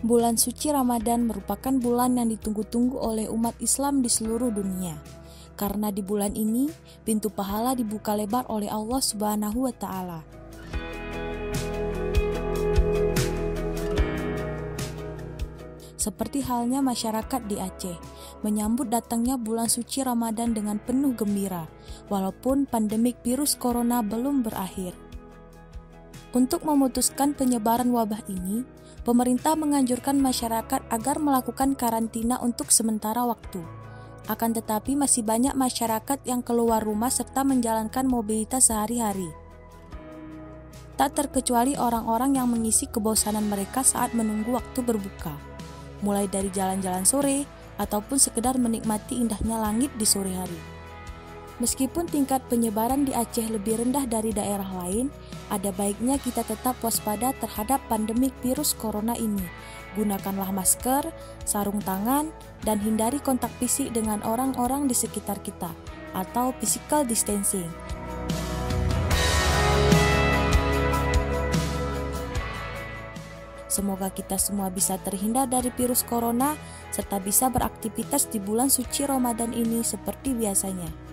Bulan suci Ramadan merupakan bulan yang ditunggu-tunggu oleh umat Islam di seluruh dunia. Karena di bulan ini, pintu pahala dibuka lebar oleh Allah Subhanahu wa Ta'ala. Seperti halnya masyarakat di Aceh, menyambut datangnya bulan suci Ramadan dengan penuh gembira, walaupun pandemik virus corona belum berakhir. Untuk memutuskan penyebaran wabah ini, pemerintah menganjurkan masyarakat agar melakukan karantina untuk sementara waktu. Akan tetapi masih banyak masyarakat yang keluar rumah serta menjalankan mobilitas sehari-hari. Tak terkecuali orang-orang yang mengisi kebosanan mereka saat menunggu waktu berbuka, mulai dari jalan-jalan sore ataupun sekedar menikmati indahnya langit di sore hari. Meskipun tingkat penyebaran di Aceh lebih rendah dari daerah lain, ada baiknya kita tetap waspada terhadap pandemik virus corona ini. Gunakanlah masker, sarung tangan, dan hindari kontak fisik dengan orang-orang di sekitar kita, atau physical distancing. Semoga kita semua bisa terhindar dari virus corona, serta bisa beraktivitas di bulan suci Ramadan ini seperti biasanya.